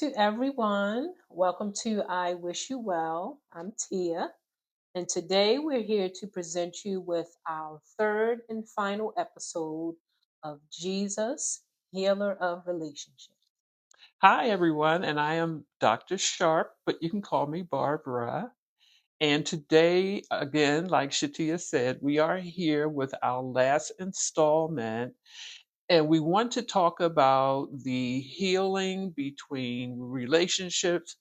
to everyone. Welcome to I Wish You Well. I'm Tia, and today we're here to present you with our third and final episode of Jesus, Healer of Relationships. Hi, everyone, and I am Dr. Sharp, but you can call me Barbara. And today, again, like Shatia said, we are here with our last installment, and we want to talk about the healing between relationships,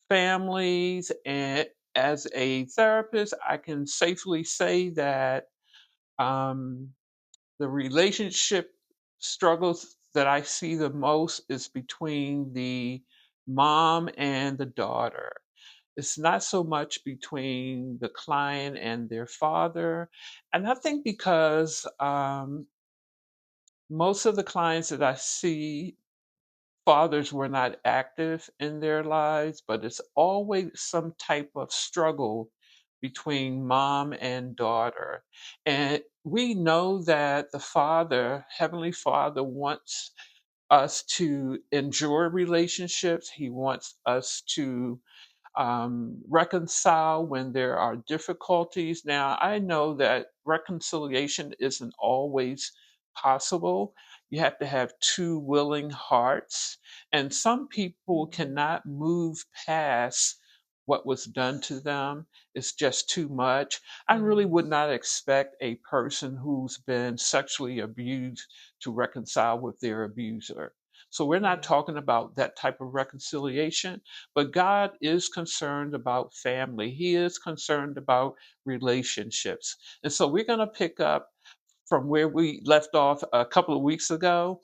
families, and as a therapist, I can safely say that um, the relationship struggles that I see the most is between the mom and the daughter. It's not so much between the client and their father. And I think because most of the clients that I see, fathers were not active in their lives, but it's always some type of struggle between mom and daughter. And we know that the Father, Heavenly Father, wants us to enjoy relationships. He wants us to reconcile when there are difficulties. Now, I know that reconciliation isn't always possible. You have to have two willing hearts, and some people Mhm. cannot move past what was done to them. It's just too much. I really Mhm. would not expect a person who's been sexually abused to reconcile with their abuser. So, we're not Yeah. talking about that type of reconciliation, but God is concerned about family. He is concerned about relationships. And so we're going to pick up from where we left off a couple of weeks ago.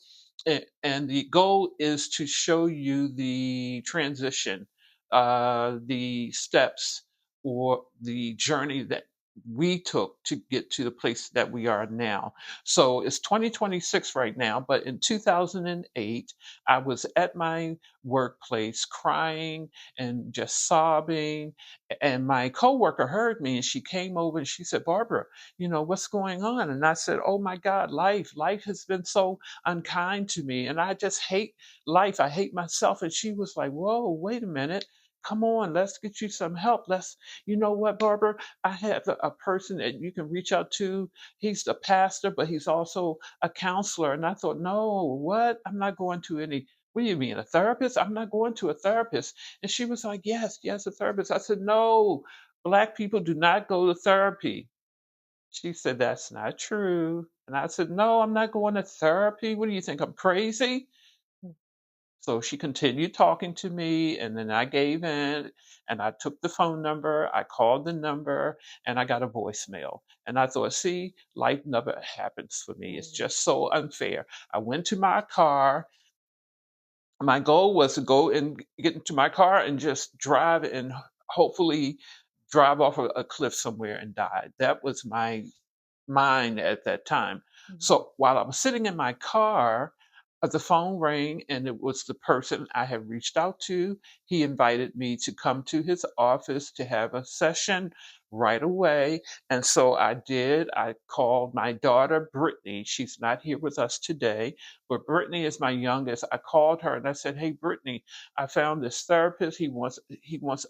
And the goal is to show you the transition, the steps, or the journey that we took to get to the place that we are now. So it's 2026 right now, but in 2008, I was at my workplace crying and just sobbing. And my coworker heard me and she came over and she said, Barbara, what's going on? And I said, oh my God, life has been so unkind to me. And I just hate life. I hate myself. And she was like, whoa, wait a minute. Come on, let's get you some help. You know what, Barbara? I have a person that you can reach out to. He's the pastor, but he's also a counselor. And I thought, no, what? I'm not going to any. What do you mean, a therapist? I'm not going to a therapist. And she was like, yes, yes, a therapist. I said, no, Black people do not go to therapy. She said, that's not true. And I said, no, I'm not going to therapy. What do you think? I'm crazy? So she continued talking to me, and then I gave in and I took the phone number, I called the number, and I got a voicemail. And I thought, see, life never happens for me. It's Mhm. just so unfair. I went to my car. My goal was to go and get into my car and just drive and hopefully drive off a cliff somewhere and die. That was my mind at that time. Mhm. So while I was sitting in my car, the phone rang and it was the person I had reached out to. He invited me to come to his office to have a session right away. And so I did. I called my daughter, Brittany. She's not here with us today, but Brittany is my youngest. I called her and I said, hey, Brittany, I found this therapist. He wants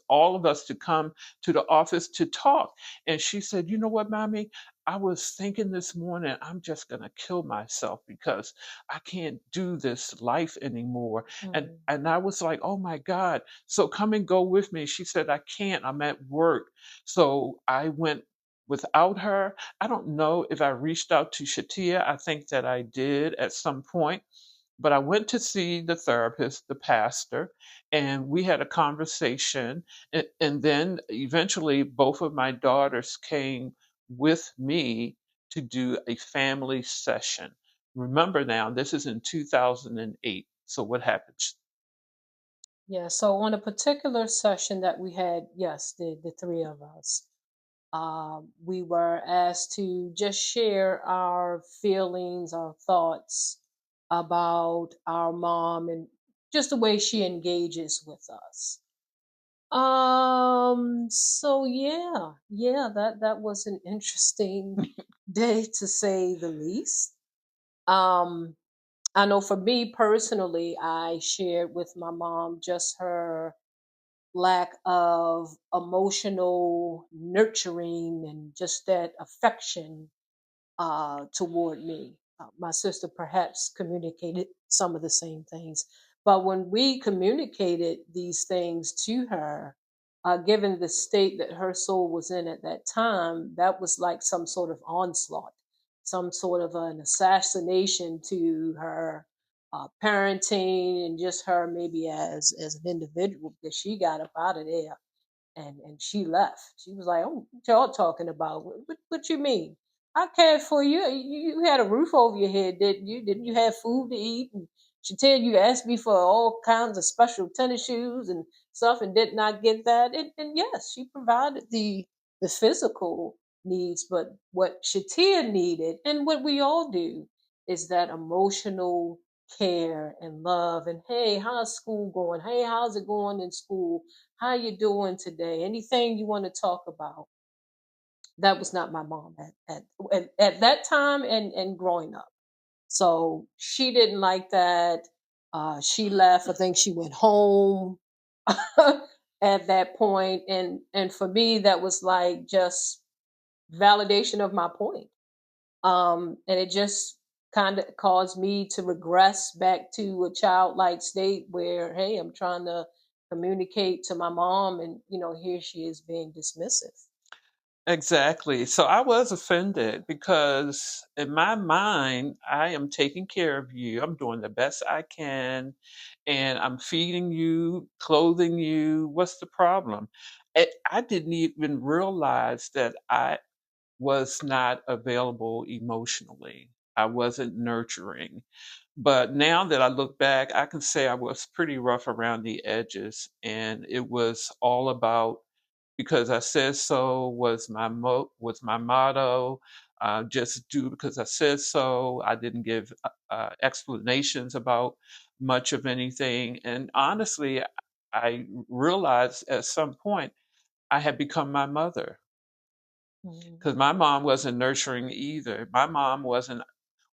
all of us to come to the office to talk. And she said, you know what, mommy? I was thinking this morning, I'm just going to kill myself because I can't do this life anymore. And Mhm. and I was like, oh my God. So come and go with me. She said, I can't. I'm at work. So I went without her. I don't know if I reached out to Shatia. I think that I did at some point. But I went to see the therapist, the pastor, and we had a conversation. And then eventually, both of my daughters came with me to do a family session. Remember now, this is in 2008. So what happens? Yeah. So on a particular session that we had, yes, the three of us, we were asked to just share our feelings, our thoughts about our mom and just the way she engages with us. So yeah, that was an interesting day to say the least. Um I know for me personally, I shared with my mom just her lack of emotional nurturing and just that affection toward me. My sister perhaps communicated some of the same things. But when we communicated these things to her, given the state that her soul was in at that time, that was like some sort of onslaught, some sort of an assassination to her parenting and just her maybe as an individual because she got up out of there and she left. She was like, "Oh, what y'all talking about? What you mean? I cared for you. You had a roof over your head, didn't you? Didn't you have food to eat?" And she tell you asked me for all kinds of special tennis shoes and stuff, and did not get that. And yes, she provided the physical needs, but what Shatia needed, and what we all do, is that emotional care and love. And hey, how's school going? Hey, how's it going in school? How you doing today? Anything you want to talk about? That was not my mom at that time and growing up. So she didn't like that. She left. I think she went home at that point, and for me, that was like just validation of my point. And it just kind of caused me to regress back to a childlike state where, hey, I'm trying to communicate to my mom, and here she is being dismissive. Exactly. So I was offended because in my mind, I am taking care of you. I'm doing the best I can and I'm feeding you, clothing you. What's the problem? I didn't even realize that I was not available emotionally. I wasn't nurturing. But now that I look back, I can say I was pretty rough around the edges. And it was all about because I said so was my motto. Just do because I said so. I didn't give explanations about much of anything. And honestly, I realized at some point I had become my mother Mhm. because my mom wasn't nurturing either. My mom wasn't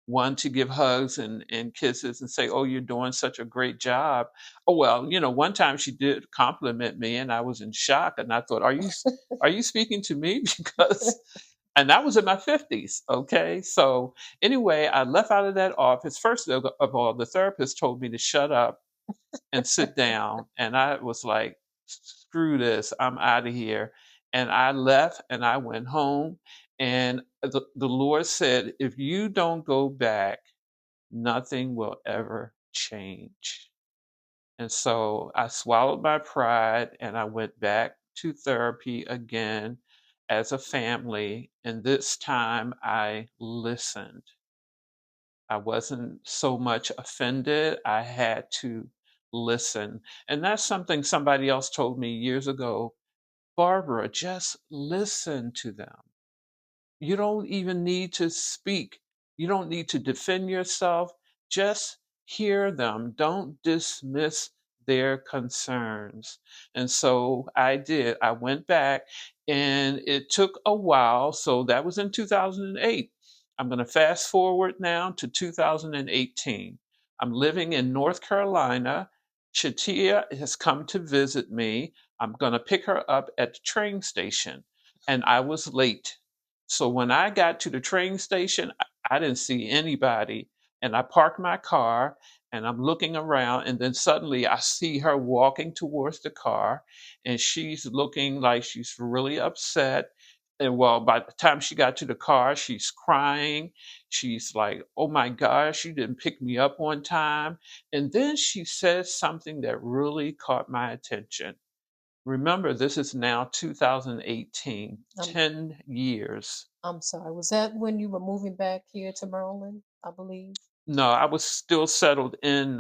one to give hugs and kisses and say, "Oh, you're doing such a great job." Oh well, one time she did compliment me, and I was in shock, and I thought, are you speaking to me?" Because, and that was in my 50s. Okay, so anyway, I left out of that office. First of all, the therapist told me to shut up and sit down. And I was like, screw this, I'm out of here. And I left and I went home. And the Lord said, if you don't go back, nothing will ever change. And so I swallowed my pride and I went back to therapy again as a family. And this time I listened. I wasn't so much offended. I had to listen. And that's something somebody else told me years ago. Barbara, just listen to them. You don't even need to speak. You don't need to defend yourself. Just hear them. Don't dismiss their concerns. And so I did. I went back and it took a while. So that was in 2008. I'm going to fast forward now to 2018. I'm living in North Carolina. Chatia has come to visit me. I'm going to pick her up at the train station. And I was late, so when I got to the train station, I didn't see anybody. And I parked my car and I'm looking around. And then suddenly I see her walking towards the car and she's looking like she's really upset. And well, by the time she got to the car, she's crying. She's like, "Oh my gosh, you didn't pick me up on time." And then she says something that really caught my attention. Remember, this is now 2018, I'm 10 years. I'm sorry. Was that when you were moving back here to Maryland? I believe. No, I was still settled in.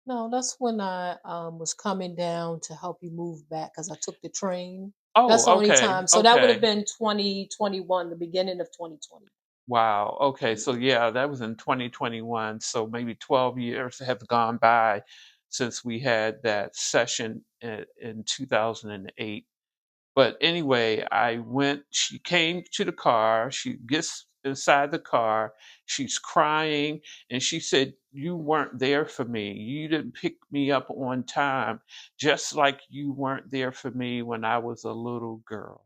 No, that's when I was coming down to help you move back because I took the train. That's Oh, the only okay, time. So that would have okay. been 2021, the beginning of 2020. Wow. Okay, so yeah, that was in 2021. So maybe 12 years have gone by since we had that session in 2008. But anyway, she came to the car. She gets inside the car. She's crying, and she said, "You weren't there for me. You didn't pick me up on time, just like you weren't there for me when I was a little girl."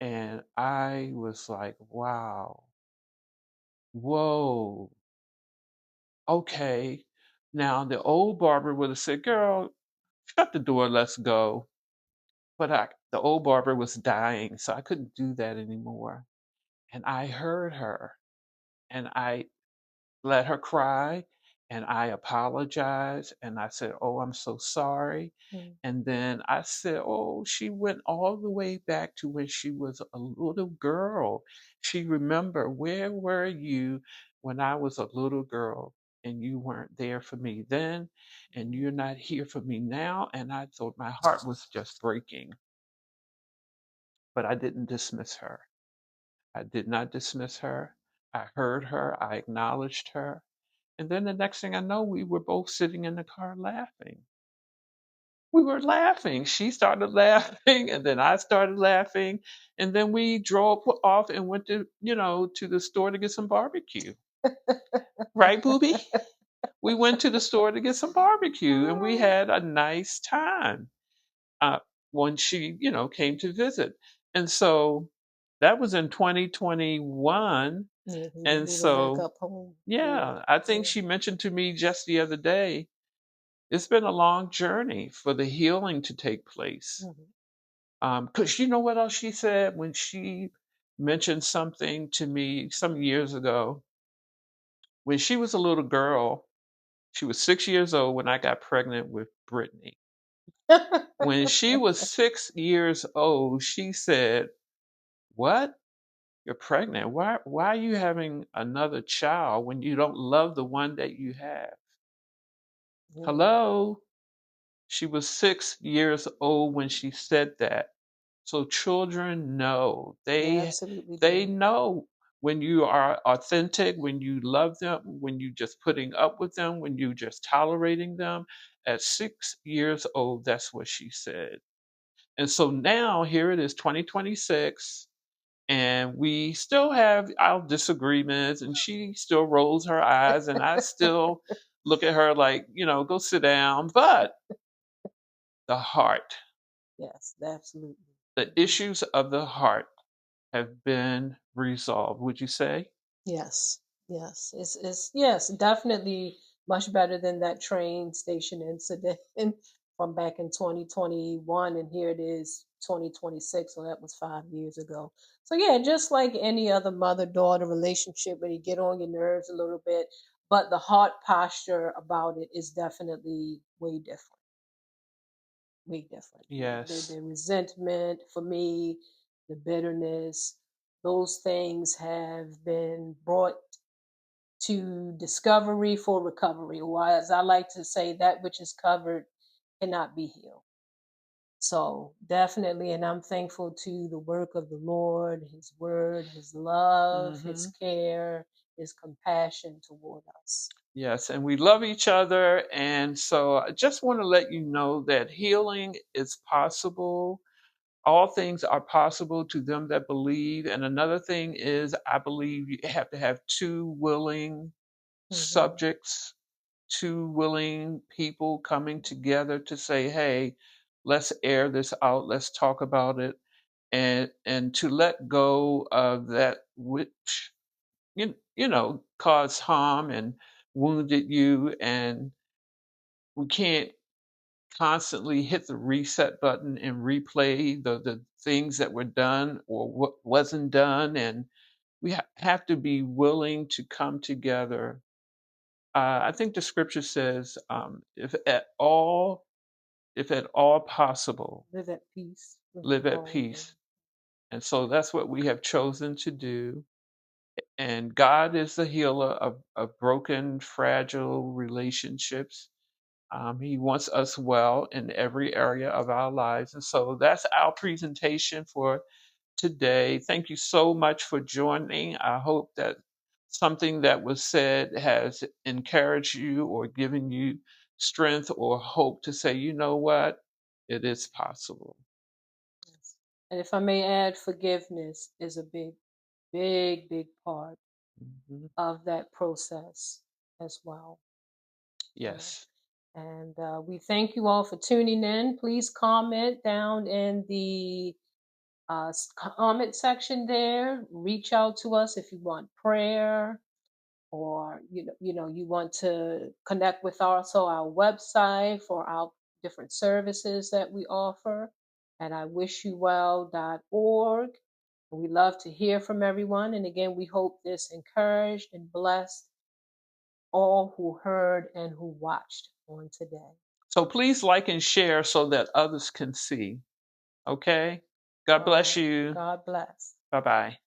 And I was like, wow, whoa, okay. Now, the old barber would have said, "Girl, shut the door, let's go." But the old barber was dying, so I couldn't do that anymore. And I heard her, and I let her cry, and I apologized, and I said, "Oh, I'm so sorry." Mm. And then I said, "Oh, she went all the way back to when she was a little girl. She remember, where were you when I was a little girl and you weren't there for me then, and Mm. you're not here for me now?" And I thought my heart was just breaking, but I didn't dismiss her. I did not dismiss her. I heard her, I acknowledged her. And then the next thing I know, we were both sitting in the car laughing. We were laughing. She started laughing, and then I started laughing. And then we drove off and went to the store to get some barbecue. Right, Booby? We went to the store to get some barbecue, and we Oh. had a nice time uh, when she came to visit. And so that was in 2021. Yeah, when you And moving back so, up home. Yeah, yeah, I think yeah. she mentioned to me just the other day, it's been a long journey for the healing to take place. Mhm. Because you know what else she said when she mentioned something to me some years ago? When she was a little girl, she was 6 years old when I got pregnant with Brittany. When she was 6 years old, she said, "What? You're pregnant? Why are you having another child when you don't love the one that you have?" Mm, Hello? She was 6 years old when she said that. So children know. they They absolutely they do. know when you are authentic, when you love them, when you just putting up with them, when you just tolerating them. At 6 years old, that's what she said. And so now here it is, 2026, and we still have our disagreements, and she still rolls her eyes, and I still look at her like, go sit down. But the heart, Yes, absolutely. the Mhm. issues of the heart have been resolved, would you say? Yes, yes, it's yes, definitely much better than that train station incident from back in 2021, and here it is 2026, so that was 5 years ago. So yeah, just like any other mother-daughter relationship where you get on your nerves a little bit, but the heart posture about it is definitely way different. The Yes. resentment for me, the bitterness, those things have been brought to discovery for recovery, or as I like to say, that which is covered cannot be healed. So definitely, and I'm thankful to the work of the Lord, His word, His love, His Hmm. care, His compassion toward us. Yes, and we love each other. And so I just want to let you know that healing is possible. All things are possible to them that believe. And another thing is, I believe you have to have two willing Hmm. subjects, two willing people coming together to say, hey, let's air this out, let's talk about it, and to let go of that which caused harm and wounded you. And we can't constantly hit the reset button and replay the things that were done or what wasn't done. And we have to be willing to come together. I think the scripture says, if at all possible, Live at peace with live at all men. peace. And so that's what we have chosen to do. And God is the healer of broken, fragile relationships. He wants us well in every area of our lives. And so that's our presentation for today. Thank you so much for joining. I hope that something that was said has encouraged you or given you strength or hope to say, you know what? It is possible. Yes. And if I may add, forgiveness is a big big, big part Mhm. of that process as well. Uh, Yes. and we thank you all for tuning in. Please comment down in the comment section there. Reach out to us if you want prayer, or you want to connect with also our website for our different services that we offer at iwishyouwell.org. We love to hear from everyone, and again, we hope this encouraged and blessed all who heard and who watched on today. So please like and share so that others can see. Okay? God All bless right. you. God bless. Bye bye.